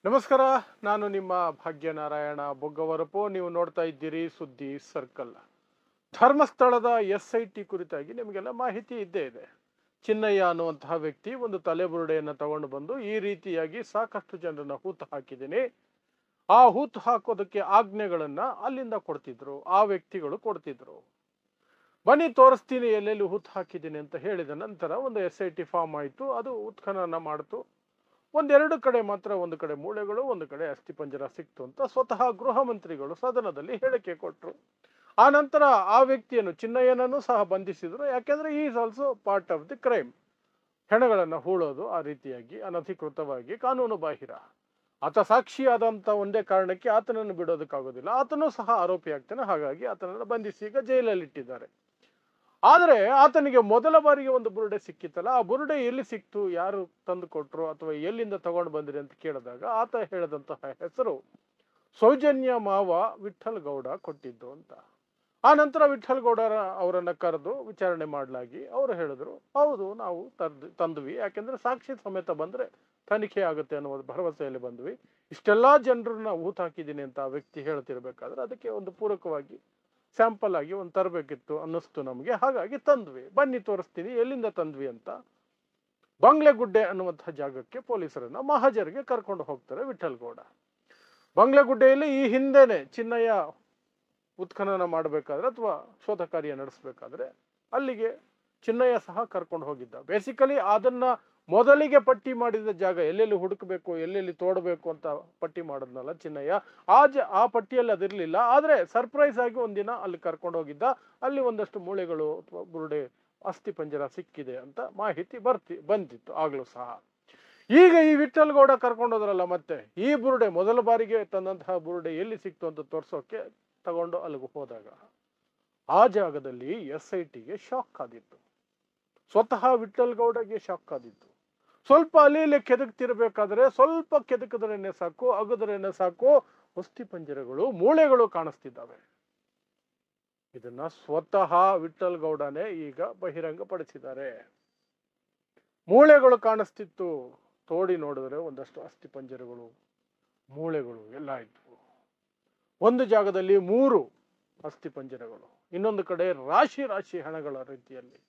ನಮಸ್ಕಾರ. ನಾನು ನಿಮ್ಮ ಭಾಗ್ಯನಾರಾಯಣ ಬೊಗ್ಗವರಪು. ನೀವು ನೋಡ್ತಾ ಇದ್ದೀರಿ ಸುದ್ದಿ ಸರ್ಕಲ್. ಧರ್ಮಸ್ಥಳದ SIT ಕುರಿತಾಗಿ ನಿಮಗೆಲ್ಲ ಮಾಹಿತಿ ಇದ್ದೇ ಇದೆ. ಚಿನ್ನಯ್ಯ ಅನ್ನುವಂತಹ ವ್ಯಕ್ತಿ ಒಂದು ತಲೆಬುರುಡೆಯನ್ನು ತಗೊಂಡು ಬಂದು ಈ ರೀತಿಯಾಗಿ ಸಾಕಷ್ಟು ಜನರನ್ನ ಹೂತು ಹಾಕಿದ್ದೀನಿ, ಆ ಹೂತು ಹಾಕೋದಕ್ಕೆ ಆಜ್ಞೆಗಳನ್ನ ಅಲ್ಲಿಂದ ಕೊಡ್ತಿದ್ರು, ಆ ವ್ಯಕ್ತಿಗಳು ಕೊಡ್ತಿದ್ರು. ಬನ್ನಿ ತೋರಿಸ್ತೀನಿ ಎಲ್ಲೆಲ್ಲಿ ಹೂತು ಹಾಕಿದ್ದೀನಿ ಅಂತ ಹೇಳಿದ ನಂತರ ಒಂದು SIT ಫಾರ್ಮ್ ಆಯಿತು. ಅದು ಉತ್ಖನನ ಮಾಡ್ತು. ಒಂದೆರಡು ಕಡೆ ಮಾತ್ರ, ಒಂದು ಕಡೆ ಮೂಳೆಗಳು, ಒಂದು ಕಡೆ ಅಸ್ಥಿಪಂಜರ ಸಿಕ್ತು ಅಂತ ಸ್ವತಃ ಗೃಹ ಮಂತ್ರಿಗಳು ಸದನದಲ್ಲಿ ಹೇಳಿಕೆ ಕೊಟ್ಟರು. ಆ ನಂತರ ಆ ವ್ಯಕ್ತಿಯನ್ನು, ಚಿನ್ನಯ್ಯನನ್ನು ಸಹ ಬಂಧಿಸಿದ್ರು. ಯಾಕೆಂದ್ರೆ is also part of the crime. ಹೆಣಗಳನ್ನು ಹೂಳೋದು ಆ ರೀತಿಯಾಗಿ ಅನಧಿಕೃತವಾಗಿ ಕಾನೂನು ಬಾಹಿರ. ಆತ ಸಾಕ್ಷಿಯಾದಂಥ ಒಂದೇ ಕಾರಣಕ್ಕೆ ಆತನನ್ನು ಬಿಡೋದಕ್ಕಾಗೋದಿಲ್ಲ. ಆತನೂ ಸಹ ಆರೋಪಿ ಆಗ್ತಾನೆ. ಹಾಗಾಗಿ ಆತನನ್ನು ಬಂಧಿಸಿ ಈಗ ಜೈಲಲ್ಲಿ ಇಟ್ಟಿದ್ದಾರೆ. ಆದರೆ ಆತನಿಗೆ ಮೊದಲ ಬಾರಿಗೆ ಒಂದು ಬುರುಡೆ ಸಿಕ್ಕಿತ್ತಲ್ಲ, ಆ ಬುರುಡೆ ಎಲ್ಲಿ ಸಿಕ್ತು, ಯಾರು ತಂದು ಕೊಟ್ರು ಅಥವಾ ಎಲ್ಲಿಂದ ತಗೊಂಡು ಬಂದ್ರಿ ಅಂತ ಕೇಳಿದಾಗ ಆತ ಹೇಳಿದಂತಹ ಹೆಸರು ಸೌಜನ್ಯ ಮಾವ ವಿಠಲ್ ಗೌಡ ಕೊಟ್ಟಿದ್ದು ಅಂತ. ಆ ನಂತರ ವಿಠಲ್ ಗೌಡ ಅವರನ್ನ ಕರೆದು ವಿಚಾರಣೆ ಮಾಡಲಾಗಿ ಅವರು ಹೇಳಿದ್ರು, ಹೌದು ನಾವು ತಂದ್ವಿ, ಯಾಕೆಂದ್ರೆ ಸಾಕ್ಷಿ ಸಮೇತ ಬಂದ್ರೆ ತನಿಖೆ ಆಗುತ್ತೆ ಅನ್ನೋ ಭರವಸೆಯಲ್ಲಿ ಬಂದ್ವಿ. ಇಷ್ಟೆಲ್ಲಾ ಜನರನ್ನ ಊತ ಹಾಕಿದ್ದೀನಿ ಅಂತ ಆ ವ್ಯಕ್ತಿ ಹೇಳ್ತಿರ್ಬೇಕಾದ್ರೆ ಅದಕ್ಕೆ ಒಂದು ಪೂರಕವಾಗಿ ಸ್ಯಾಂಪಲ್ ಆಗಿ ಒಂದು ತರಬೇಕಿತ್ತು ಅನ್ನಿಸ್ತು ನಮಗೆ. ಹಾಗಾಗಿ ತಂದ್ವಿ, ಬನ್ನಿ ತೋರಿಸ್ತೀನಿ ಎಲ್ಲಿಂದ ತಂದ್ವಿ ಅಂತ. ಬಂಗ್ಲೆಗುಡ್ಡೆ ಅನ್ನುವಂತಹ ಜಾಗಕ್ಕೆ ಪೊಲೀಸರನ್ನ ಮಹಾಜರಿಗೆ ಕರ್ಕೊಂಡು ಹೋಗ್ತಾರೆ ವಿಠಲ್ ಗೌಡ. ಬಂಗ್ಲೆಗುಡ್ಡೆಯಲ್ಲಿ ಈ ಹಿಂದೆನೆ ಚಿನ್ನಯ್ಯ ಉತ್ಖನನ ಮಾಡಬೇಕಾದ್ರೆ ಅಥವಾ ಶೋಧ ಕಾರ್ಯ ನಡೆಸಬೇಕಾದ್ರೆ ಅಲ್ಲಿಗೆ ಚಿನ್ನಯ್ಯ ಸಹ ಕರ್ಕೊಂಡು ಹೋಗಿದ್ದ. ಬೇಸಿಕಲಿ ಅದನ್ನ ಮೊದಲಿಗೆ ಪಟ್ಟಿ ಮಾಡಿದ ಜಾಗ, ಎಲ್ಲೆಲ್ಲಿ ಹುಡುಕಬೇಕು, ಎಲ್ಲೆಲ್ಲಿ ತೋಡಬೇಕು ಅಂತ ಪಟ್ಟಿ ಮಾಡಿದ್ನಲ್ಲ ಚಿನ್ನಯ್ಯ, ಆ ಪಟ್ಟಿಯಲ್ಲಿ ಅದಿರ್ಲಿಲ್ಲ. ಆದ್ರೆ ಸರ್ಪ್ರೈಸ್ ಆಗಿ ಒಂದಿನ ಅಲ್ಲಿ ಕರ್ಕೊಂಡು ಹೋಗಿದ್ದ. ಅಲ್ಲಿ ಒಂದಷ್ಟು ಮೂಳೆಗಳು ಅಥವಾ ಬುರುಡೆ ಅಸ್ಥಿ ಪಂಜರ ಸಿಕ್ಕಿದೆ ಅಂತ ಮಾಹಿತಿ ಬಂದಿತ್ತು ಆಗ್ಲೂ ಸಹ. ಈಗ ಈ ವಿಠಲ್ ಗೌಡ ಕರ್ಕೊಂಡೋದ್ರಲ್ಲ, ಮತ್ತೆ ಈ ಬುರುಡೆ ಮೊದಲ ಬಾರಿಗೆ ತಂದಂತಹ ಬುರುಡೆ ಎಲ್ಲಿ ಸಿಕ್ತು ಅಂತ ತೋರ್ಸೋಕೆ ತಗೊಂಡು ಅಲ್ಲಿಗೆ ಹೋದಾಗ ಆ ಜಾಗದಲ್ಲಿ SITಗೆ ಶಾಕ್ ಆದಿತ್ತು. ಸ್ವತಃ ವಿಠಲ್ ಗೌಡಗೆ ಶಾಕ್ ಆದಿತ್ತು. ಸ್ವಲ್ಪ ಅಲ್ಲಿ ಕೆದಕ್ತಿರ್ಬೇಕಾದ್ರೆ, ಸ್ವಲ್ಪ ಕೆದಕದ್ರೇನೆ ಸಾಕು, ಅಗದ್ರೇನೆ ಸಾಕು, ಅಸ್ಥಿ ಪಂಜರಗಳು, ಮೂಳೆಗಳು ಕಾಣಿಸ್ತಿದ್ದಾವೆ. ಇದನ್ನ ಸ್ವತಃ ವಿಠಲ್ ಗೌಡನೇ ಈಗ ಬಹಿರಂಗ ಪಡಿಸಿದ್ದಾರೆ. ಮೂಳೆಗಳು ಕಾಣಿಸ್ತಿತ್ತು. ತೋಡಿ ನೋಡಿದ್ರೆ ಒಂದಷ್ಟು ಅಸ್ಥಿ ಪಂಜರಗಳು, ಮೂಳೆಗಳು ಎಲ್ಲ ಇದ್ವು. ಒಂದು ಜಾಗದಲ್ಲಿ 3 ಅಸ್ಥಿ ಪಂಜರಗಳು, ಇನ್ನೊಂದು ಕಡೆ ರಾಶಿ ರಾಶಿ ಹಣಗಳ ರೀತಿಯಲ್ಲಿ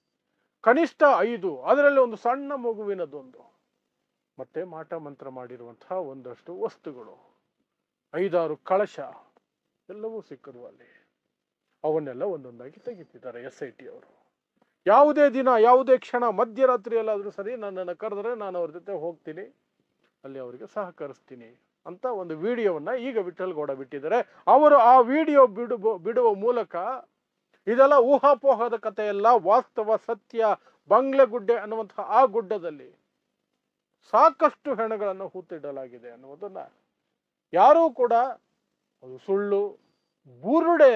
ಕನಿಷ್ಠ 5, ಅದರಲ್ಲಿ ಒಂದು ಸಣ್ಣ ಮಗುವಿನದೊಂದು, ಮತ್ತೆ ಮಾಟ ಮಂತ್ರ ಮಾಡಿರುವಂತಹ ಒಂದಷ್ಟು ವಸ್ತುಗಳು, 5-6 ಕಳಶ ಎಲ್ಲವೂ ಸಿಕ್ಕರು ಅಲ್ಲಿ. ಅವನ್ನೆಲ್ಲ ಒಂದೊಂದಾಗಿ ತೆಗಿತಿದ್ದಾರೆ SIT ಅವರು. ಯಾವುದೇ ದಿನ, ಯಾವುದೇ ಕ್ಷಣ, ಮಧ್ಯರಾತ್ರಿಯಲ್ಲಾದ್ರೂ ಸರಿ ನನ್ನನ್ನು ಕರೆದ್ರೆ ನಾನು ಅವ್ರ ಜೊತೆ ಹೋಗ್ತೀನಿ, ಅಲ್ಲಿ ಅವರಿಗೆ ಸಹಕರಿಸ್ತೀನಿ ಅಂತ ಒಂದು ವಿಡಿಯೋವನ್ನ ಈಗ ವಿಠಲ್ ಗೌಡ ಬಿಟ್ಟಿದ್ದಾರೆ. ಅವರು ಆ ವಿಡಿಯೋ ಬಿಡುವ ಮೂಲಕ ಇದೆಲ್ಲ ಊಹಾಪೋಹದ ಕಥೆಯಲ್ಲ, ವಾಸ್ತವ ಸತ್ಯ. ಬಂಗ್ಲೆಗುಡ್ಡೆ ಅನ್ನುವಂತಹ ಆ ಗುಡ್ಡದಲ್ಲಿ ಸಾಕಷ್ಟು ಹೆಣಗಳನ್ನು ಹೂತಿಡಲಾಗಿದೆ ಅನ್ನುವುದನ್ನ ಯಾರೂ ಕೂಡ ಅದು ಸುಳ್ಳು, ಬುರುಡೆ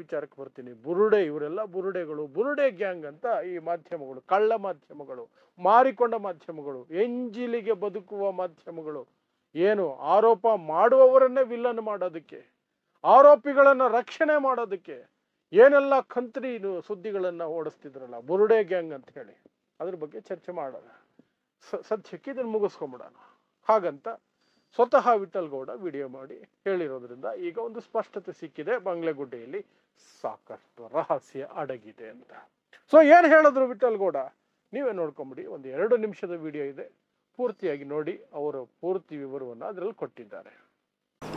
ವಿಚಾರಕ್ಕೆ ಬರ್ತೀನಿ. ಬುರುಡೆ, ಇವರೆಲ್ಲ ಬುರುಡೆಗಳು, ಬುರುಡೆ ಗ್ಯಾಂಗ್ ಅಂತ ಈ ಮಾಧ್ಯಮಗಳು, ಕಳ್ಳ ಮಾಧ್ಯಮಗಳು, ಮಾರಿಕೊಂಡ ಮಾಧ್ಯಮಗಳು, ಎಂಜಿಲಿಗೆ ಬದುಕುವ ಮಾಧ್ಯಮಗಳು, ಏನು ಆರೋಪ ಮಾಡುವವರನ್ನೇ ವಿಲ್ಲನ್ ಮಾಡೋದಕ್ಕೆ, ಆರೋಪಿಗಳನ್ನ ರಕ್ಷಣೆ ಮಾಡೋದಕ್ಕೆ ಏನೆಲ್ಲ ಕಂತ್ರಿ ಸುದ್ದಿಗಳನ್ನ ಓಡಿಸ್ತಿದ್ರಲ್ಲ ಬುರುಡೆ ಗ್ಯಾಂಗ್ ಅಂತ ಹೇಳಿ, ಅದ್ರ ಬಗ್ಗೆ ಚರ್ಚೆ ಮಾಡೋಣ. ಸದ್ಯಕ್ಕೆ ಇದನ್ನು ಮುಗಿಸ್ಕೊಂಬಿಡೋಣ. ಹಾಗಂತ ಸ್ವತಃ ವಿಠಲ್ ಗೌಡ ವಿಡಿಯೋ ಮಾಡಿ ಹೇಳಿರೋದ್ರಿಂದ ಈಗ ಒಂದು ಸ್ಪಷ್ಟತೆ ಸಿಕ್ಕಿದೆ, ಬಂಗ್ಲೆಗುಡ್ಡೆಯಲ್ಲಿ ಸಾಕಷ್ಟು ರಹಸ್ಯ ಅಡಗಿದೆ ಅಂತ. ಸೊ ಏನ್ ಹೇಳಿದ್ರು ವಿಠಲ್ ಗೌಡ ನೀವೇ ನೋಡ್ಕೊಂಬಿಡಿ. ಒಂದು 2 ನಿಮಿಷದ ವಿಡಿಯೋ ಇದೆ, ಪೂರ್ತಿಯಾಗಿ ನೋಡಿ. ಅವರು ಪೂರ್ತಿ ವಿವರವನ್ನು ಅದರಲ್ಲಿ ಕೊಟ್ಟಿದ್ದಾರೆ.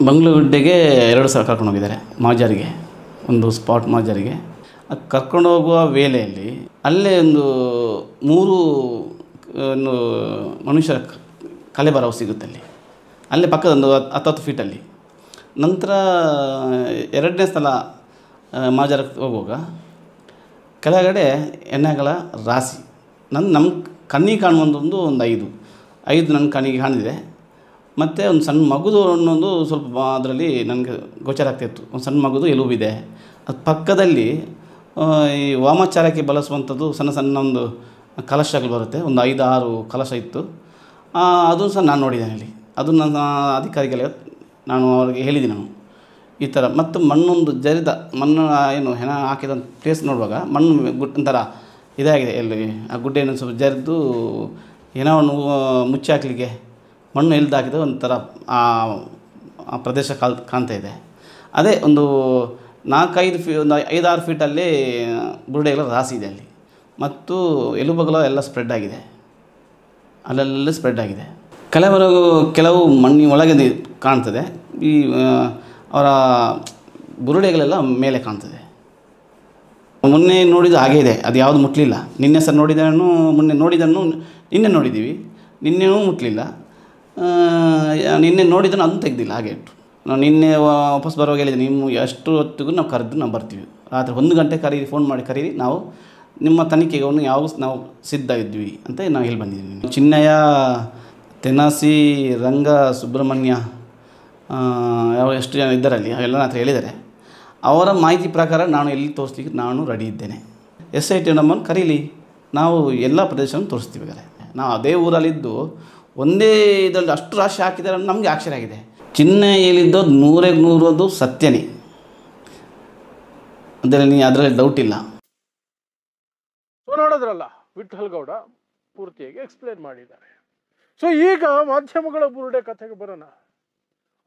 ಬಂಗ್ಲೆಗುಡ್ಡೆಗೆ 2 ಸಲ ಕರ್ಕೊಂಡು ಹೋಗಿದ್ದಾರೆ ಮಾಜಾರಿಗೆ, ಒಂದು ಸ್ಪಾಟ್ ಮಾಜಾರಿಗೆ. ಕರ್ಕೊಂಡು ಹೋಗುವ ವೇಳೆಯಲ್ಲಿ ಅಲ್ಲೇ ಒಂದು 3 ಮನುಷ್ಯರ ಕಲೆಬರವು ಸಿಗುತ್ತೆ ಅಲ್ಲಿ, ಅಲ್ಲೇ ಪಕ್ಕದ ಒಂದು 10 ಫೀಟಲ್ಲಿ. ನಂತರ 2ನೇ ಸಲ ಮಾಜಾರಕ್ಕೆ ಹೋಗುವಾಗ ಕೆಳಗಡೆ ಎಣ್ಣೆಗಳ ರಾಶಿ ನಮ್ಮ ಕಣ್ಣಿಗೆ ಕಾಣುವಂಥದ್ದು ಒಂದು 5 ನನ್ನ ಕಣ್ಣಿಗೆ ಕಾಣಿದೆ. ಮತ್ತು ಒಂದು ಸಣ್ಣ ಮಗುದು ಅನ್ನೊಂದು ಸ್ವಲ್ಪ ಅದರಲ್ಲಿ ನನಗೆ ಗೋಚರ ಆಗ್ತಾಯಿತ್ತು. ಒಂದು ಸಣ್ಣ ಮಗುದು ಎಲುಬಿದೆ. ಅದು ಪಕ್ಕದಲ್ಲಿ ಈ ವಾಮಾಚಾರಕ್ಕೆ ಬಳಸುವಂಥದ್ದು ಸಣ್ಣ ಸಣ್ಣ ಒಂದು ಕಲಶಗಳು ಬರುತ್ತೆ, ಒಂದು 5-6 ಕಲಶ ಇತ್ತು. ಅದು ಸಹ ನಾನು ನೋಡಿದ್ದೇನೆ ಅಲ್ಲಿ. ಅದು ನನ್ನ ಅಧಿಕಾರಿಗಳಿಗೆ ನಾನು ಅವರಿಗೆ ಹೇಳಿದ್ದೀನಿ ನಾನು ಈ ಥರ. ಮತ್ತು ಮಣ್ಣೊಂದು ಜರಿದ ಮಣ್ಣು ಏನು ಹೆಣ ಹಾಕಿದ ಪ್ಲೇಸ್ ನೋಡುವಾಗ ಮಣ್ಣು ಒಂಥರ ಇದಾಗಿದೆ, ಎಲ್ಲಿ ಆ ಗುಡ್ಡೆಯನ್ನು ಸ್ವಲ್ಪ ಜರಿದು ಹೆಣವನ್ನು ಮುಚ್ಚಿ ಹಾಕಲಿಕ್ಕೆ ಮಣ್ಣು ಎಳ್ದು ಹಾಕಿದ್ರೆ ಒಂಥರ ಆ ಆ ಪ್ರದೇಶ ಕಾಣ್ತಾ ಇದೆ. ಅದೇ ಒಂದು 4-5 ಒಂದು 5-6 ಫೀಟಲ್ಲಿ ಬುರುಡೆಗಳ ರಾಶಿ ಇದೆ ಅಲ್ಲಿ, ಮತ್ತು ಎಲುಬುಗಳು ಎಲ್ಲ ಸ್ಪ್ರೆಡ್ ಆಗಿದೆ, ಅಲ್ಲೆಲ್ಲ ಸ್ಪ್ರೆಡ್ ಆಗಿದೆ. ಕೆಲವು ಮಣ್ಣಿನ ಒಳಗೆ ಕಾಣ್ತದೆ, ಈ ಅವರ ಬುರುಡೆಗಳೆಲ್ಲ ಮೇಲೆ ಕಾಣ್ತದೆ. ಮೊನ್ನೆ ನೋಡಿದ್ದು ಹಾಗೇ ಇದೆ, ಅದು ಯಾವುದು ಮುಟ್ಟಲಿಲ್ಲ. ನಿನ್ನೆ ಸಹ ನೋಡಿದ್ದನ್ನು ನಿನ್ನೆ ನೋಡಿದ್ದೀವಿ, ನಿನ್ನೆನೂ ಮುಟ್ಟಲಿಲ್ಲ. ನಿನ್ನೆ ನೋಡಿದ್ದನ್ನು ಅದನ್ನು ತೆಗೆದಿಲ್ಲ, ಹಾಗೆ ಇಟ್ಟು. ನಾವು ನಿನ್ನೆ ವಾಪಸ್ ಬರುವಾಗ ಹೇಳಿದೆ, ನೀವು ಎಷ್ಟು ಹೊತ್ತಿಗೂ ನಾವು ನಾವು ಬರ್ತೀವಿ, ರಾತ್ರಿ 1 ಗಂಟೆ ಫೋನ್ ಮಾಡಿ ಕರೀರಿ, ನಾವು ನಿಮ್ಮ ತನಿಖೆಗೆ ನಾವು ಸಿದ್ಧ ಇದ್ವಿ ಅಂತ ನಾವು ಹೇಳಿ ಬಂದಿದ್ದೀವಿ. ಚಿನ್ನಯ್ಯ, ತೆನಾಸಿ, ರಂಗ, ಸುಬ್ರಹ್ಮಣ್ಯ ಎಷ್ಟು ಜನ ಇದ್ದಾರಲ್ಲಿ ಅವೆಲ್ಲ ನನ್ನ ಹತ್ರ ಹೇಳಿದ್ದಾರೆ. ಅವರ ಮಾಹಿತಿ ಪ್ರಕಾರ ನಾನು ಎಲ್ಲಿ ತೋರಿಸ್ಲಿಕ್ಕೆ ನಾನು ರೆಡಿ ಇದ್ದೇನೆ. SIT ನಮ್ಮನ್ನು ಕರೀಲಿ, ನಾವು ಎಲ್ಲ ಪ್ರದೇಶವನ್ನು ತೋರಿಸ್ತೀವಿ. ನಾವು ಅದೇ ಊರಲ್ಲಿದ್ದು ಒಂದೇ ಇದರಲ್ಲಿ ಅಷ್ಟು ರಾಶಿ ಹಾಕಿದ್ದಾರೆ, ನಮಗೆ ಆಶ್ಚರ್ಯ ಆಗಿದೆ. ಚಿನ್ನಯ್ಯ ಹೇಳಿದ್ದು 100% ಸತ್ಯನೇ, ಅದರಲ್ಲಿ ಡೌಟ್ ಇಲ್ಲ. ನೋಡಿದ್ರಲ್ಲ, ವಿಠಲ್ ಗೌಡ ಪೂರ್ತಿಯಾಗಿ ಎಕ್ಸ್ಪ್ಲೇನ್ ಮಾಡಿದ್ದಾರೆ. ಸೊ ಈಗ ಮಾಧ್ಯಮಗಳ ಬುರುಡೆ ಕಥೆಗೆ ಬರೋಣ.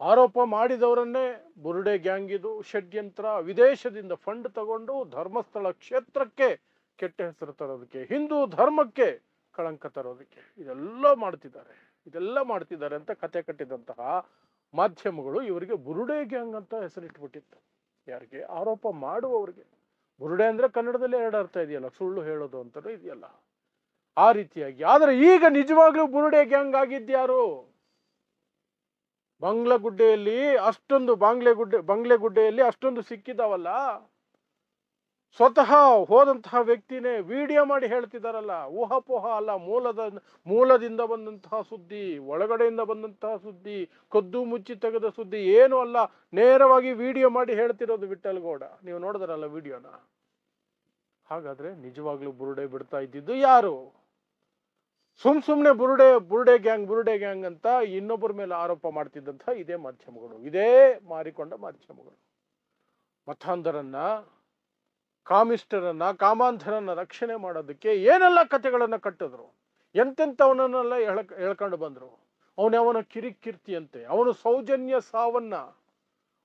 ಆರೋಪ ಮಾಡಿದವರನ್ನೇ ಬುರುಡೆ ಗ್ಯಾಂಗ್ ಇದು, ಷಡ್ಯಂತ್ರ, ವಿದೇಶದಿಂದ ಫಂಡ್ ತಗೊಂಡು ಧರ್ಮಸ್ಥಳ ಕ್ಷೇತ್ರಕ್ಕೆ ಕೆಟ್ಟ ಹೆಸರು ತರೋದಕ್ಕೆ, ಹಿಂದೂ ಧರ್ಮಕ್ಕೆ ಕಳಂಕ ತರೋದಕ್ಕೆ ಇದೆಲ್ಲ ಮಾಡ್ತಿದ್ದಾರೆ ಅಂತ ಕತೆ ಕಟ್ಟಿದಂತಹ ಮಾಧ್ಯಮಗಳು ಇವರಿಗೆ ಬುರುಡೆ ಗ್ಯಾಂಗ್ ಅಂತ ಹೆಸರಿಟ್ಬಿಟ್ಟಿತ್ತು. ಯಾರಿಗೆ? ಆರೋಪ ಮಾಡುವವರಿಗೆ. ಬುರುಡೆ ಅಂದ್ರೆ ಕನ್ನಡದಲ್ಲಿ 2 ಅರ್ಥ ಇದೆಯಲ್ಲ, ಸುಳ್ಳು ಹೇಳೋದು ಅಂತಾನೂ ಇದೆಯಲ್ಲ, ಆ ರೀತಿಯಾಗಿ. ಆದ್ರೆ ಈಗ ನಿಜವಾಗ್ಲೂ ಬುರುಡೆ ಗ್ಯಾಂಗ್ ಆಗಿದ್ಯಾರು? ಬಂಗ್ಲೆಗುಡ್ಡೆಯಲ್ಲಿ ಅಷ್ಟೊಂದು ಸಿಕ್ಕಿದಾವಲ್ಲ, ಸ್ವತಃ ಹೋದಂತಹ ವ್ಯಕ್ತಿನೇ ವಿಡಿಯೋ ಮಾಡಿ ಹೇಳ್ತಿದಾರಲ್ಲ. ಊಹಾಪೋಹ ಅಲ್ಲ, ಮೂಲದಿಂದ ಬಂದಂತಹ ಸುದ್ದಿ, ಒಳಗಡೆಯಿಂದ ಬಂದಂತಹ ಸುದ್ದಿ, ಕದ್ದು ಮುಚ್ಚಿ ತೆಗೆದ ಸುದ್ದಿ ಏನು ಅಲ್ಲ, ನೇರವಾಗಿ ವಿಡಿಯೋ ಮಾಡಿ ಹೇಳ್ತಿರೋದು ವಿಠಲ್ ಗೌಡ. ನೀವು ನೋಡಿದ್ರಲ್ಲ ವಿಡಿಯೋನ. ಹಾಗಾದ್ರೆ ನಿಜವಾಗ್ಲೂ ಬುರುಡೆ ಬಿಡ್ತಾ ಇದ್ದಿದ್ದು ಯಾರು? ಸುಮ್ನೆ ಬುರುಡೆ ಗ್ಯಾಂಗ್ ಅಂತ ಇನ್ನೊಬ್ಬರ ಮೇಲೆ ಆರೋಪ ಮಾಡ್ತಿದ್ದಂತಹ ಇದೇ ಮಾಧ್ಯಮಗಳು, ಇದೇ ಮಾರಿಕೊಂಡ ಮಾಧ್ಯಮಗಳು. ಮತಾಂಧರನ್ನ, ಕಾಮಾಂಧರನ್ನ ರಕ್ಷಣೆ ಮಾಡೋದಕ್ಕೆ ಏನೆಲ್ಲ ಕಥೆಗಳನ್ನ ಕಟ್ಟಿದ್ರು, ಎಂತೆಂಥವನ್ನೆಲ್ಲ ಹೇಳ್ಕೊಂಡು ಬಂದ್ರು. ಅವನವನ ಕಿರಿಕೀರ್ತಿಯಂತೆ, ಅವನು ಸೌಜನ್ಯ ಸಾವನ್ನ,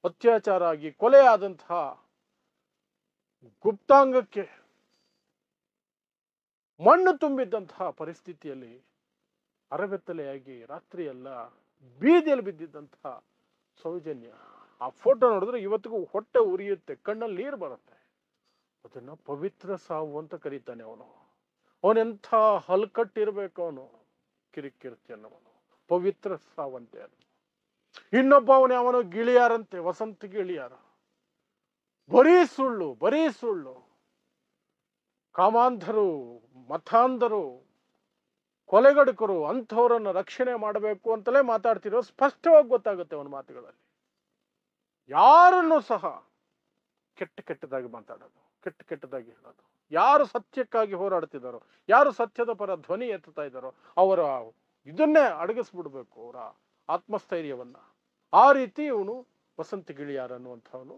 ಅತ್ಯಾಚಾರ ಆಗಿ ಕೊಲೆ ಆದಂತಹ ಗುಪ್ತಾಂಗಕ್ಕೆ ಮಣ್ಣು ತುಂಬಿದ್ದಂತಹ ಪರಿಸ್ಥಿತಿಯಲ್ಲಿ ಅರಬೆತ್ತಲೆಯಾಗಿ ರಾತ್ರಿಯೆಲ್ಲ ಬೀದಿಯಲ್ಲಿ ಬಿದ್ದಿದ್ದಂತಹ ಸೌಜನ್ಯ. ಆ ಫೋಟೋ ನೋಡಿದ್ರೆ ಇವತ್ತಿಗೂ ಹೊಟ್ಟೆ ಉರಿಯುತ್ತೆ, ಕಣ್ಣಲ್ಲಿ ನೀರು ಬರುತ್ತೆ. ಅದನ್ನ ಪವಿತ್ರ ಸಾವು ಅಂತ ಕರೀತಾನೆ ಅವನೆಂಥ ಹಲ್ಕಟ್ಟಿರ್ಬೇಕು ಅವನು, ಕಿರಿಕಿರ್ತಿ ಅನ್ನೋನು ಪವಿತ್ರ ಸಾವಂತೆ. ಅದು ಇನ್ನೊಬ್ಬ ಅವನು ಗಿಳಿಯಾರಂತೆ, ವಸಂತ ಗಿಳಿಯಾರ. ಬರೀ ಸುಳ್ಳು. ಕಾಮಾಂಧರು, ಮತಾಂಧರು, ಕೊಲೆಗಡುಕರು ಅಂಥವರನ್ನು ರಕ್ಷಣೆ ಮಾಡಬೇಕು ಅಂತಲೇ ಮಾತಾಡ್ತಿರೋ ಸ್ಪಷ್ಟವಾಗಿ ಗೊತ್ತಾಗುತ್ತೆ ಅವನ ಮಾತುಗಳಲ್ಲಿ. ಯಾರನ್ನು ಸಹ ಕೆಟ್ಟದಾಗಿ ಮಾತಾಡೋದು, ಕೆಟ್ಟದಾಗಿ ಹೇಳೋದು. ಯಾರು ಸತ್ಯಕ್ಕಾಗಿ ಹೋರಾಡ್ತಿದ್ದಾರೋ, ಯಾರು ಸತ್ಯದ ಪರ ಧ್ವನಿ ಎತ್ತುತ್ತಾ ಇದ್ದಾರೋ ಅವರ ಇದನ್ನೇ ಅಡಗಿಸ್ಬಿಡ್ಬೇಕು, ಅವರ ಆತ್ಮಸ್ಥೈರ್ಯವನ್ನ. ಆ ರೀತಿ ಇವನು ವಸಂತ ಗಿಳಿಯಾರ ಅನ್ನುವಂಥವನು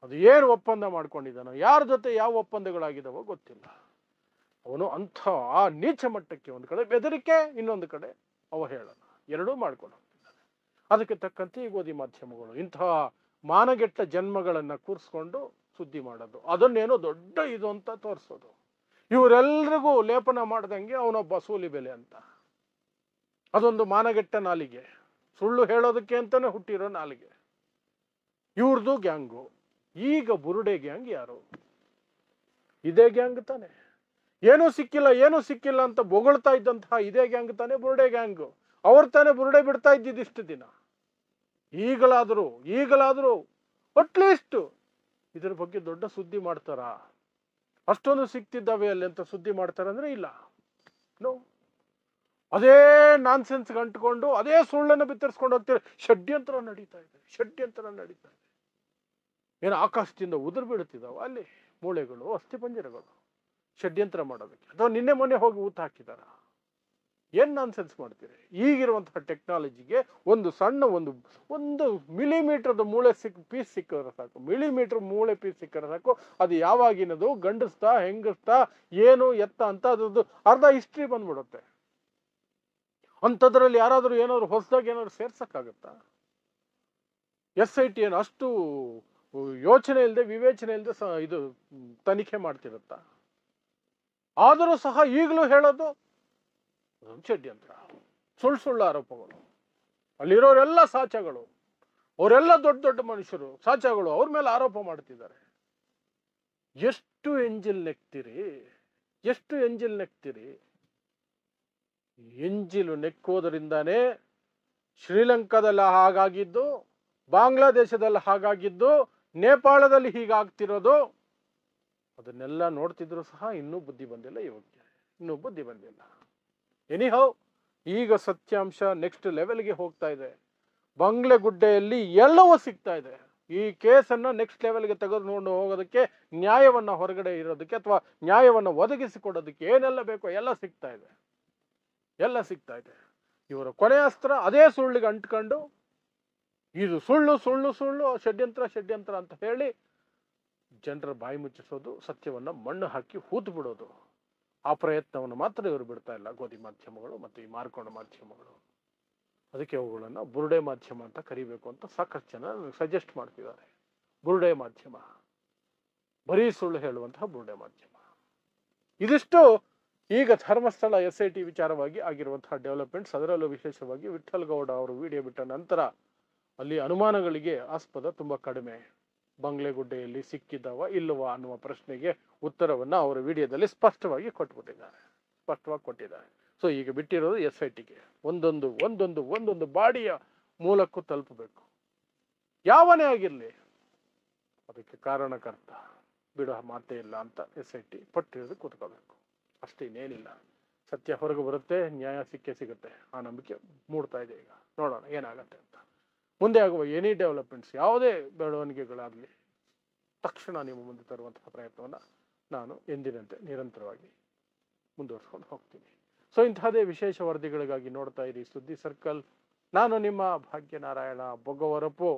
ಅದು ಏನು ಒಪ್ಪಂದ ಮಾಡ್ಕೊಂಡಿದ್ದಾನೋ, ಯಾರ ಜೊತೆ ಯಾವ ಒಪ್ಪಂದಗಳಾಗಿದ್ದಾವೋ ಗೊತ್ತಿಲ್ಲ. ಅವನು ಅಂಥ ಆ ನೀಚ ಮಟ್ಟಕ್ಕೆ ಒಂದು ಕಡೆ ಬೆದರಿಕೆ, ಇನ್ನೊಂದು ಕಡೆ ಅವಹೇಳನ, ಎರಡೂ ಮಾಡ್ಕೊಂಡು ಹೋಗ್ತಿದ್ದಾನೆ. ಅದಕ್ಕೆ ತಕ್ಕಂತೆ ಈ ಗೋಧಿ ಮಾಧ್ಯಮಗಳು ಇಂತಹ ಮಾನಗೆಟ್ಟ ಜನ್ಮಗಳನ್ನ ಕೂರಿಸ್ಕೊಂಡು ಸುದ್ದಿ ಮಾಡೋದು, ಅದನ್ನೇನೋ ದೊಡ್ಡ ಇದು ಅಂತ ತೋರಿಸೋದು, ಇವರೆಲ್ಲರಿಗೂ ಲೇಪನ ಮಾಡ್ದಂಗೆ ಅವನೊಬ್ಬ ಸೂಲಿಬೆಲೆ ಅಂತ. ಅದೊಂದು ಮಾನಗೆಟ್ಟ ನಾಲಿಗೆ, ಸುಳ್ಳು ಹೇಳೋದಕ್ಕೆ ಅಂತಾನೆ ಹುಟ್ಟಿರೋ ನಾಲಿಗೆ ಇವ್ರದ್ದು ಗ್ಯಾಂಗು. ಈಗ ಬುರುಡೆ ಗ್ಯಾಂಗ್ ಯಾರು? ಇದೇ ಗ್ಯಾಂಗ್ ತಾನೆ. ಏನೂ ಸಿಕ್ಕಿಲ್ಲ ಅಂತ ಬೊಗಳ್ತಾ ಇದ್ದಂತಹ ಇದೇ ಗ್ಯಾಂಗ್ ತಾನೆ ಬುರುಡೆ ಗ್ಯಾಂಗ್. ಅವ್ರು ತಾನೆ ಬುರುಡೆ ಬಿಡ್ತಾ ಇದ್ದಿದ್ದು ದಿನ. ಈಗಲಾದರೂ ಅಟ್ಲೀಸ್ಟ್ ಇದ್ರ ಬಗ್ಗೆ ದೊಡ್ಡ ಸುದ್ದಿ ಮಾಡ್ತಾರ? ಅಷ್ಟೊಂದು ಸಿಕ್ತಿದ್ದಾವೆ ಅಲ್ಲಿ ಅಂತ ಸುದ್ದಿ ಮಾಡ್ತಾರಂದ್ರೆ ಇಲ್ಲ. ನೋ, ಅದೇ ನಾನ್ಸೆನ್ಸ್ ಅಂಟ್ಕೊಂಡು ಅದೇ ಸುಳ್ಳನ್ನು ಬಿತ್ತರಿಸ್ಕೊಂಡು ಹೋಗ್ತಾರೆ. ಷಡ್ಯಂತ್ರ ನಡೀತಾ ಇದೆ. ಏನು ಆಕಾಶದಿಂದ ಉದುರು ಬೀಳುತ್ತಿದ್ದಾವ ಅಲ್ಲಿ ಮೂಳೆಗಳು, ಅಸ್ಥಿಪಂಜರಗಳು ಷಡ್ಯಂತ್ರ ಮಾಡೋದಕ್ಕೆ? ಅಥವಾ ನಿನ್ನೆ ಮೊನ್ನೆ ಹೋಗಿ ಊತ ಹಾಕಿದಾರ? ಏನ್ ನಾನ್ಸೆನ್ಸ್ ಮಾಡ್ತೀರಿ? ಈಗಿರುವಂತಹ ಟೆಕ್ನಾಲಜಿಗೆ ಒಂದು ಸಣ್ಣ ಒಂದು ಮಿಲಿಮೀಟರ್ದ ಮೂಳೆ ಪೀಸ್ ಸಿಕ್ಕಿದ್ರೆ ಸಾಕು, ಮೂಳೆ ಪೀಸ್ ಸಿಕ್ಕಿದ್ರೆ ಸಾಕು, ಅದು ಯಾವಾಗಿನದು, ಗಂಡಸ್ತಾ ಹೆಂಗಸ್ತಾ ಏನು ಎತ್ತ ಅಂತ ಅದ್ರದ್ದು ಅರ್ಧ ಹಿಸ್ಟ್ರಿ ಬಂದ್ಬಿಡುತ್ತೆ. ಅಂಥದ್ರಲ್ಲಿ ಯಾರಾದರೂ ಏನಾದ್ರು ಹೊಸದಾಗಿ ಏನಾದ್ರು ಸೇರ್ಸಕ್ಕಾಗತ್ತಾ? SIT ಏನು ಅಷ್ಟು ಯೋಚನೆ ಇಲ್ಲದೆ ವಿವೇಚನೆ ಇಲ್ಲದೆ ಇದು ತನಿಖೆ ಮಾಡ್ತಿರುತ್ತಾ? ಆದರೂ ಸಹ ಈಗಲೂ ಹೇಳೋದು ಷಡ್ಯಂತ್ರ, ಸುಳ್ಳು ಆರೋಪಗಳು. ಅಲ್ಲಿರೋರೆಲ್ಲ ಸಾಚಗಳು, ಅವರೆಲ್ಲ ದೊಡ್ಡ ದೊಡ್ಡ ಮನುಷ್ಯರು, ಸಾಚಗಳು, ಅವ್ರ ಮೇಲೆ ಆರೋಪ ಮಾಡ್ತಿದ್ದಾರೆ. ಎಷ್ಟು ಎಂಜಿಲ್ ನೆಕ್ತೀರಿ? ಎಂಜಿಲು ನೆಕ್ಕೋದರಿಂದಾನೇ ಶ್ರೀಲಂಕಾದಲ್ಲಿ ಹಾಗಾಗಿದ್ದು, ಬಾಂಗ್ಲಾದೇಶದಲ್ಲಿ ಹಾಗಾಗಿದ್ದು, ನೇಪಾಳದಲ್ಲಿ ಹೀಗಾಗ್ತಿರೋದು. ಅದನ್ನೆಲ್ಲ ನೋಡ್ತಿದ್ರು ಸಹ ಇನ್ನೂ ಬುದ್ಧಿ ಬಂದಿಲ್ಲ ಇವಕ್ಕೆ. ಎನಿಹೌ, ಈಗ ಸತ್ಯಾಂಶ ನೆಕ್ಸ್ಟ್ ಲೆವೆಲ್ಗೆ ಹೋಗ್ತಾ ಇದೆ. ಬಂಗ್ಲೆಗುಡ್ಡೆಯಲ್ಲಿ ಎಲ್ಲವೂ ಸಿಗ್ತಾ ಇದೆ. ಈ ಕೇಸನ್ನು ನೆಕ್ಸ್ಟ್ ಲೆವೆಲ್ಗೆ ತೆಗೆದುಕೊಂಡು ಹೋಗೋದಕ್ಕೆ, ನ್ಯಾಯವನ್ನು ಹೊರಗಡೆ ಇರೋದಕ್ಕೆ ಅಥವಾ ನ್ಯಾಯವನ್ನು ಒದಗಿಸಿಕೊಡೋದಕ್ಕೆ ಏನೆಲ್ಲ ಬೇಕೋ ಎಲ್ಲ ಸಿಗ್ತಾ ಇದೆ. ಇವರ ಕೊನೆ ಅಸ್ತ್ರ ಅದೇ ಸುಳ್ಳಿಗೆ ಅಂಟ್ಕೊಂಡು, ಇದು ಸುಳ್ಳು ಷಡ್ಯಂತ್ರ ಅಂತ ಹೇಳಿ ಜನರ ಬಾಯಿ ಮುಚ್ಚಿಸೋದು, ಸತ್ಯವನ್ನು ಮಣ್ಣು ಹಾಕಿ ಹೂತು ಬಿಡೋದು. ಆ ಪ್ರಯತ್ನವನ್ನು ಮಾತ್ರ ಇವರು ಬಿಡ್ತಾ ಇಲ್ಲ, ಗೋಧಿ ಮಾಧ್ಯಮಗಳು ಮತ್ತು ಈ ಮಾರ್ಕೊಂಡ ಮಾಧ್ಯಮಗಳು. ಅದಕ್ಕೆ ಅವುಗಳನ್ನು ಬುರುಡೆ ಮಾಧ್ಯಮ ಅಂತ ಕರಿಬೇಕು ಅಂತ ಸಾಕಷ್ಟು ಜನ ಸಜೆಸ್ಟ್ ಮಾಡ್ತಿದ್ದಾರೆ. ಬುರುಡೆ ಮಾಧ್ಯಮ, ಬರೀ ಸುಳ್ಳು ಹೇಳುವಂತಹ ಬುರುಡೆ ಮಾಧ್ಯಮ. ಇದಿಷ್ಟು ಈಗ ಧರ್ಮಸ್ಥಳ SIT ವಿಚಾರವಾಗಿ ಆಗಿರುವಂತಹ ಡೆವಲಪ್ಮೆಂಟ್ಸ್. ಅದರಲ್ಲೂ ವಿಶೇಷವಾಗಿ ವಿಠಲ್ ಗೌಡ ಅವರು ವಿಡಿಯೋ ಬಿಟ್ಟ ನಂತರ ಅಲ್ಲಿ ಅನುಮಾನಗಳಿಗೆ ಆಸ್ಪದ ತುಂಬಾ ಕಡಿಮೆ. ಬಂಗ್ಲೆಗುಡ್ಡೆಯಲ್ಲಿ ಸಿಕ್ಕಿದವ ಇಲ್ಲವಾ ಅನ್ನುವ ಪ್ರಶ್ನೆಗೆ ಉತ್ತರವನ್ನು ಅವರ ವಿಡಿಯೋದಲ್ಲಿ ಸ್ಪಷ್ಟವಾಗಿ ಕೊಟ್ಟಿದ್ದಾರೆ. ಸೊ ಈಗ ಬಿಟ್ಟಿರೋದು SITಗೆ ಒಂದೊಂದು ಬಾಡಿಯ ಮೂಲಕ್ಕೂ ತಲುಪಬೇಕು. ಯಾವನೇ ಆಗಿರಲಿ ಅದಕ್ಕೆ ಕಾರಣಕರ್ತ ಬಿಡೋ ಮಾತೇ ಇಲ್ಲ ಅಂತ SIT ಪಟ್ಟಿರೋದು ಕೂತ್ಕೋಬೇಕು ಅಷ್ಟೇ, ಇನ್ನೇನಿಲ್ಲ. ಸತ್ಯ ಹೊರಗೆ ಬರುತ್ತೆ, ನ್ಯಾಯ ಸಿಗುತ್ತೆ. ಆ ನಂಬಿಕೆ ಮೂಡ್ತಾ ಇದೆ. ಈಗ ನೋಡೋಣ ಏನಾಗತ್ತೆ ಅಂತ. ಮುಂದೆ ಆಗುವ ಎನಿ ಡೆವಲಪ್ಮೆಂಟ್ಸ್, ಯಾವುದೇ ಬೆಳವಣಿಗೆಗಳಾಗಲಿ ತಕ್ಷಣ ನಿಮ್ಮ ಮುಂದೆ ತರುವಂತಹ ಪ್ರಯತ್ನವನ್ನು ನಾನು ಎಂದಿನಂತೆ ನಿರಂತರವಾಗಿ ಮುಂದುವರಿಸ್ಕೊಂಡು ಹೋಗ್ತೀನಿ. ಸೊ ಇಂತಹದೇ ವಿಶೇಷ ವರದಿಗಳಿಗಾಗಿ ನೋಡ್ತಾ ಇರಿ ಸುದ್ದಿ ಸರ್ಕಲ್. ನಾನು ನಿಮ್ಮ ಭಾಗ್ಯನಾರಾಯಣ ಬೊಗ್ಗವರಪು.